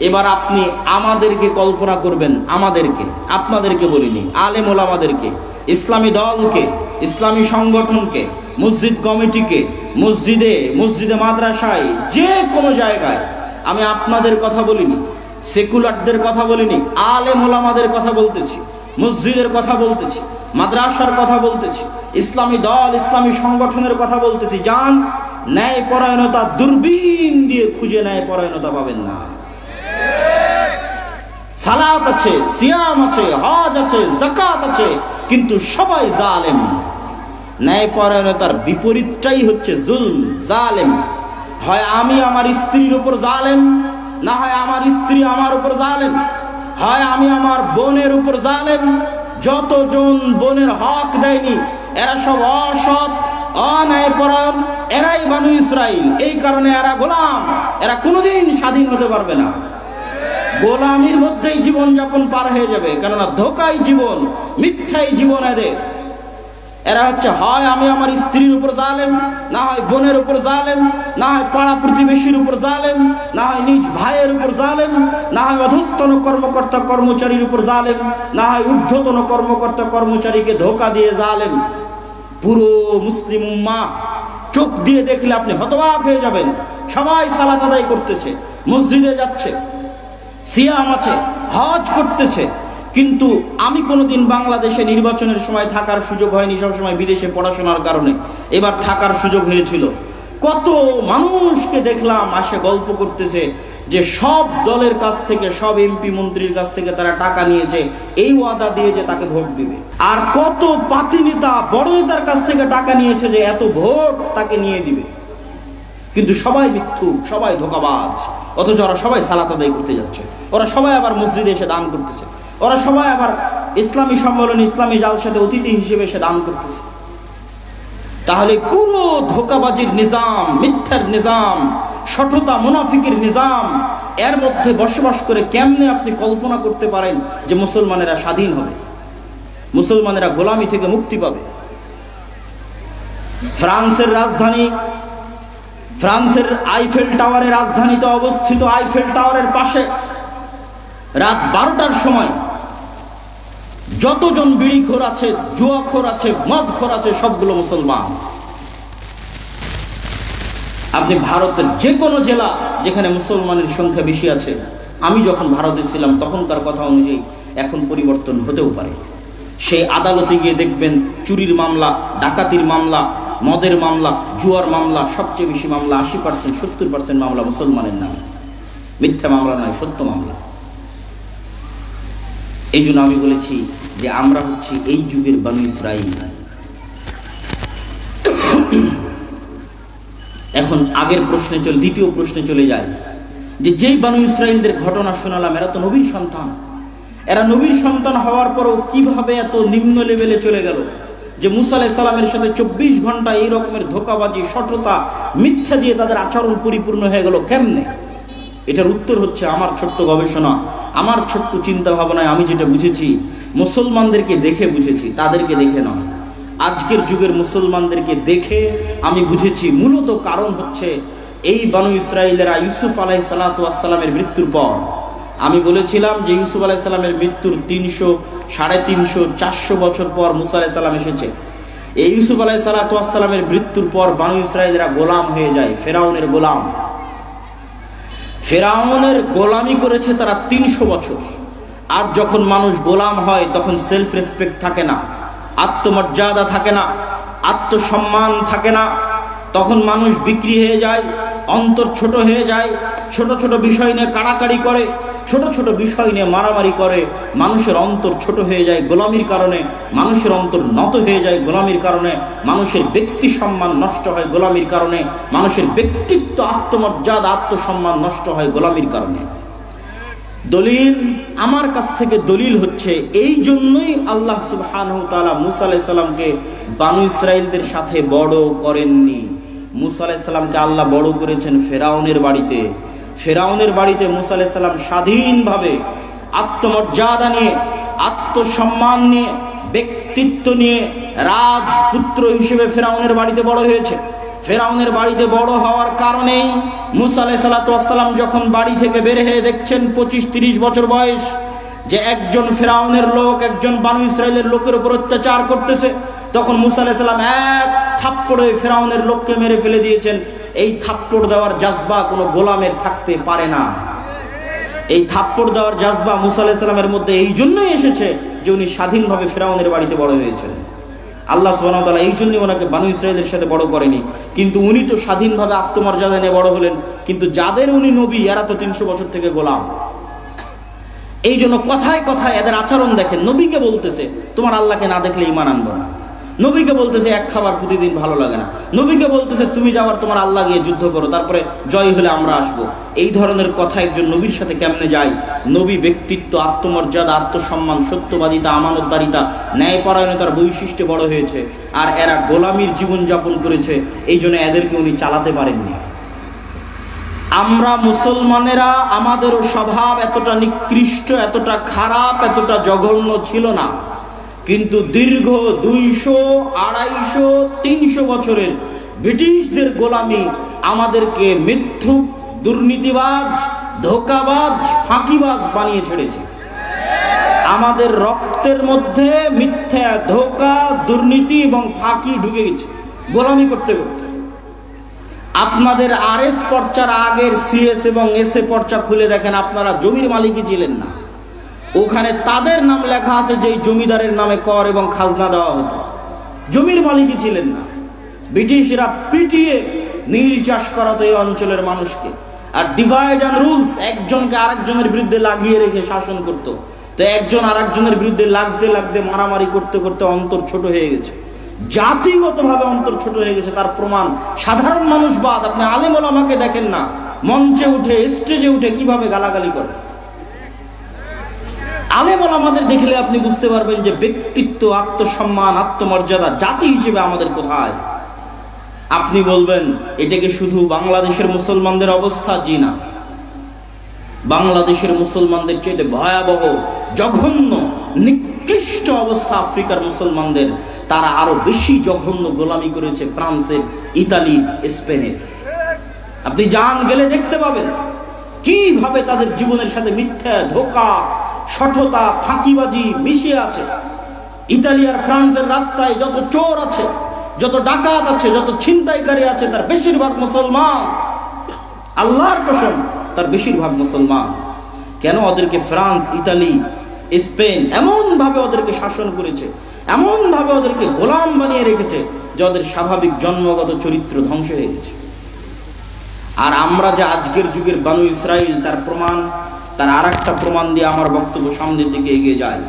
এবার আপনি আমাদেরকে কল্পনা করবেন, আমাদেরকে, আপনাদেরকে বলিনি, আলেম ওলামাদেরকে, ইসলামী দলকে, ইসলামী সংগঠনকে, মসজিদ কমিটিকে, মসজিদে মাদ্রাসায়, যে কোনো জায়গায়, আমি আপনাদের কথা বলিনি, সেকুলারদের কথা বলিনি, আলেম ওলামাদের কথা বলতেছি, মসজিদের কথা বলতেছি, মাদ্রাসার কথা বলতেছি, ইসলামী দল, ইসলামী সংগঠনের কথা বলতেছি। যান, ন্যায় পরায়ণতা দূরবীন দিয়ে খুঁজে ন্যায় পরায়ণতা পাবেন না। সালাত আছে, সিয়াম আছে, হজ আছে, যাকাত আছে, কিন্তু সবাই জালেম। ন্যায় পরায়ণতার বিপরীতটাই হচ্ছে জুলম, জালেম। হয় আমি আমার স্ত্রীর উপর জালেম, না হয় আমার স্ত্রী আমার উপর জালেম, হয় আমি আমার বোনের উপর জালেম। যতজন বোনের হক দেয়নি এরা সব অসৎ, অন্যায় পরায়ণ, এরাই বানু ইসরাইল। এই কারণে এরা গোলাম, এরা কোনোদিন স্বাধীন হতে পারবে না। গোলামির মধ্যেই জীবন যাপন পার হয়ে যাবে, কেননা ধোকাই জীবন, মিথ্যাই জীবন এদের। এরা হচ্ছে হয় আমি আমার স্ত্রীর উপর জালেম, না হয় বোনের উপর জালেম, না হয় পাড়া প্রতিবেশীর উপর জালেম, না হয় নিজ ভাইয়ের উপর জালেম, না হয় অধস্তন কর্মকর্তা কর্মচারীর উপর জালেম, না হয় ঊর্ধ্বতন কর্মকর্তা কর্মচারীকে ধোকা দিয়ে জালেম। পুরো মুসলিম উম্মাহ চোখ দিয়ে দেখলে আপনি হতবাক হয়ে যাবেন। সবাই সালাত আদায় করতেছে, মসজিদে যাচ্ছে, সিয়াম আছে, হজ করতেছে, কিন্তু আমি কোনোদিন বাংলাদেশে নির্বাচনের সময় থাকার সুযোগ হয়নি, সবসময় বিদেশে পড়াশোনার কারণে। এবার থাকার সুযোগ হয়েছিল। কত মানুষকে দেখলাম আসে গল্প করতেছে যে সব দলের কাছ থেকে, সব এমপি মন্ত্রীর কাছ থেকে তারা টাকা নিয়েছে এই ওয়াদা দিয়ে যে তাকে ভোট দিবে। আর কত পাতি নেতা, বড় নেতার কাছ থেকে টাকা নিয়েছে যে এত ভোট তাকে নিয়ে দিবে। কিন্তু সবাই মিথ্যুক, সবাই ধোঁকাবাজ। অথচ ওরা সবাই সালাত আদায় করতে যাচ্ছে, ওরা সবাই আবার মসজিদে এসে দান করতেছে, ওরা সবাই আবার ইসলামী সম্মেলন, ইসলামী জালসাতে অতিথি হিসেবে এসে দান করতেছে। তাহলে পুরো ধোঁকাবাজির নিজাম, মিথ্যার নিজাম, শঠতা মুনাফিকের নিজাম, এর মধ্যে বসবাস করে কেমনে আপনি কল্পনা করতে পারেন যে মুসলমানেরা স্বাধীন হবে, মুসলমানেরা গোলামি থেকে মুক্তি পাবে? ফ্রান্সের রাজধানী, ফ্রান্সের আইফেল টাওয়ারের রাজধানীতে অবস্থিত আইফেল টাওয়ারের পাশে রাত 12টার সময় যতজন বিড়িখোর আছে, জুয়াখোর আছে, মদখোর আছে, সবগুলো মুসলমান। আপনি ভারতের যে কোনো জেলা যেখানে মুসলমানের সংখ্যা বেশি আছে, আমি যখন ভারতে ছিলাম তখনকার কথা অনুযায়ী এখন পরিবর্তন হতেও পারে, সেই আদালতে গিয়ে দেখবেন চুরির মামলা, ডাকাতির মামলা, মদের মামলা, জুয়ার মামলা, সবচেয়ে বেশি মামলা 80%, 70% মামলা মুসলমানের নামে। মিথ্যা মামলা নয়, সত্য মামলা। এই জন্য আমি বলেছি যে আমরা হচ্ছি এই যুগের বানু ইসরাইল। এখন আগের প্রশ্নে দ্বিতীয় প্রশ্নে চলে যায় যে যেই বানু ইসরাইলদের ঘটনা শোনালাম, এরা তো নবীর সন্তান। এরা নবীর সন্তান হওয়ার পরও কিভাবে এত নিম্ন লেভেলে চলে গেল যে মুসা আলাইহিস সালামের সাথে 24 ঘন্টা এই রকমের ধোঁকাবাজি, শঠতা, মিথ্যা দিয়ে তাদের আচরণ পরিপূর্ণ হয়ে গেল কেমনে? এটার উত্তর হচ্ছে আমার ছোট্ট গবেষণা, আমার ছোট্ট চিন্তা ভাবনায় আমি যেটা বুঝেছি, মুসলমানদেরকে দেখে বুঝেছি, তাদেরকে দেখে নয়। আজকের যুগের মুসলমানদেরকে দেখে আমি বুঝেছি মূলত কারণ হচ্ছে এই বানু ইসরাইলেরা ইউসুফ আলাইহিস সালামের মৃত্যুর পর, আমি বলেছিলাম যে ইউসুফ আলাইহিস সালামের মৃত্যুর 300, 350, 400 বছর পর মুসা আলাইহিস সালাম এসেছে। এই ইউসুফ আলাইহিস সালামের মৃত্যুর পর বানু ইসরাইলেরা গোলাম হয়ে যায়, ফেরাউনের গোলাম। ফেরাউনের গোলামি করেছে তারা 300 বছর। আর যখন মানুষ গোলাম হয় তখন সেলফ রেসপেক্ট থাকে না, আত্মমর্যাদা থাকে না, আত্মসম্মান থাকে না। তখন মানুষ বিক্রি হয়ে যায়, অন্তর ছোট হয়ে যায়, ছোট ছোট বিষয় নিয়ে কাড়াকাড়ি করে, ছোট ছোট বিষয় নিয়ে মারামারি করে। মানুষের অন্তর ছোট হয়ে যায় গোলামির কারণে, মানুষের অন্তর নত হয়ে যায় গোলামির কারণে, মানুষের ব্যক্তি সম্মান নষ্ট হয় গোলামির কারণে, মানুষের ব্যক্তিত্ব, আত্মমর্যাদা, আত্মসম্মান নষ্ট হয় গোলামির কারণে। দলিল আমার কাছ থেকে দলিল হচ্ছে এই জন্যই আল্লাহ সুবহানাহু ওয়া তাআলা মুসা আলাইহিস সালামকে বানু ইসরাইলদের সাথে বড় করেননি। মুসা আলাইহিস সালামকে আল্লাহ বড় করেছেন ফেরাউনের বাড়িতে। ফেরাউনের বাড়িতে মুসা আলাইহিস সালাম স্বাধীনভাবে আত্মমর্যাদা নিয়ে, আত্মসম্মান নিয়ে, ব্যক্তিত্ব নিয়ে রাজপুত্র হিসেবে ফেরাউনের বাড়িতে বড় হয়েছে। ফেরাউনের বাড়িতে বড় হওয়ার কারণেই মুসা আলাইহিস সালাতু ওয়াস সালাম যখন বাড়ি থেকে বের হয়ে দেখছেন 25-30 বছর বয়স যে একজন ফেরাউনের লোক একজন বানু ইসরাইলের লোকের উপর অত্যাচার করতেছে, তখন মুসা আলাইহিস সালাম এক থাপ্পড়ে ফেরাউনের লোককে মেরে ফেলে দিয়েছেন। এই থাপ্পড় দেওয়ার জাজবা কোনো গোলামের থাকতে পারে না। এই থাপ্পড় দেওয়ার জাজবা মুসা আলাইহিস সালামের মধ্যে এই জন্যই এসেছে যে উনি স্বাধীনভাবে ফেরাউনের বাড়িতে বড় হয়েছেন। আল্লাহ সুবহানাহু ওয়া তাআলা এই জন্যই ওনাকে বানু ইসরাইলের সাথে বড় করেনি, কিন্তু উনি তো স্বাধীনভাবে আত্মমর্যাদা নিয়ে বড় হলেন, কিন্তু যাদের উনি নবী এরা তো 300 বছর থেকে গোলাম। এই জন্য কথায় কথায় এদের আচরণ দেখেন, নবীকে বলতেছে তোমার আল্লাহকে না দেখলে ঈমান আনবো না, নবীকে বলতেছে এক খাবার প্রতিদিন ভালো লাগে না, নবীকে বলতেছে তুমি যাবার তোমার আল্লাহ গিয়ে যুদ্ধ করো, তারপরে জয় হলে আমরা আসবো। এই ধরনের কথা একজন নবীর সাথে কেমনে যায়? নবী ব্যক্তিত্ব, আত্মমর্যাদা, আত্মসম্মান, সত্যবাদিতা, আমানতদারিতা, ন্যায়পরায়ণতার বৈশিষ্ট্যে বড় হয়েছে, আর এরা গোলামির জীবনযাপন করেছে। এই জন্য এদেরকে উনি চালাতে পারেননি। আমরা মুসলমানেরা আমাদেরও স্বভাব এতটা নিকৃষ্ট, এতটা খারাপ, এতটা জঘন্য ছিল না, কিন্তু দীর্ঘ 200, 250, 300 বছরের ব্রিটিশদের গোলামি আমাদেরকে মিথ্যুক, দুর্নীতিবাজ, ধোঁকাবাজ, ফাঁকিবাজ বানিয়ে ছেড়েছে। আমাদের রক্তের মধ্যে মিথ্যা, ধোঁকা, দুর্নীতি এবং ফাঁকি ঢুকে গেছে গোলামি করতে করতে। আপনাদের আরএস পর্চার আগের সিএস এবং এসএ পর্চা খুলে দেখেন, আপনারা জমির মালিকই ছিলেন না, ওখানে তাদের নাম লেখা আছে যে জমিদারের নামে কর এবং খাজনা দেওয়া হতো, জমির মালিকই ছিলেন না। ব্রিটিশরা পিটিয়ে নীল চাষ করাতো এই অঞ্চলের মানুষকে, আর ডিভাইড অ্যান্ড রুলস, একজনকে আরেকজনের বিরুদ্ধে লাগিয়ে রেখে শাসন করত। তো একজন আরেকজনের বিরুদ্ধে লাগতে লাগতে মারামারি করতে করতে অন্তর ছোট হয়ে গেছে, জাতিগতভাবে অন্তর ছোট হয়ে গেছে। তার প্রমাণ সাধারণ মানুষ বাদ, আপনি আলেম ওলামাকে দেখেন না, মঞ্চে উঠে স্টেজে উঠে কিভাবে গালাগালি করে। আলেম ওলামাদের দেখলে আপনি বুঝতে পারবেন যে ব্যক্তিত্ব, আত্মসম্মান, আত্মমর্যাদা জাতি হিসেবে আমাদের কোথায়। আপনি বলবেন এটাকে শুধু বাংলাদেশের মুসলমানদের অবস্থা, জি না, বাংলাদেশের মুসলমানদের চেয়ে ভয়াবহ, জঘন্য, নিকৃষ্ট অবস্থা আফ্রিকার মুসলমানদের। তারা আরো বেশি জঘন্য গোলামি করেছে ফ্রান্সের, ইতালি, স্পেনের। আপনি যান গেলে দেখতে পাবেন কিভাবে তাদের জীবনের সাথে মিথ্যা, ধোঁকা, শঠতা, ফাঁকিবাজি মিশিয়ে আছে। ইতালি আর ফ্রান্সের রাস্তায় যত চোর আছে, যত ডাকাত আছে, যত ছিনতাইকারী আছে, তার বেশিরভাগ মুসলমান। আল্লাহর কসম, তার বেশিরভাগ মুসলমান। কেন? ওদেরকে ফ্রান্স, ইতালি, স্পেন এমন ভাবে ওদেরকে শাসন করেছে, এমন ভাবে ওদেরকে গোলাম বানিয়ে রেখেছে যে ওদের স্বাভাবিক জন্মগত চরিত্র ধ্বংস হয়ে গেছে। আর আমরা যে আজকের যুগের বানু ইসরাইল, তার প্রমাণ, তার আর একটা প্রমাণ দিয়ে আমার বক্তব্য সামনের দিকে এগিয়ে যায়।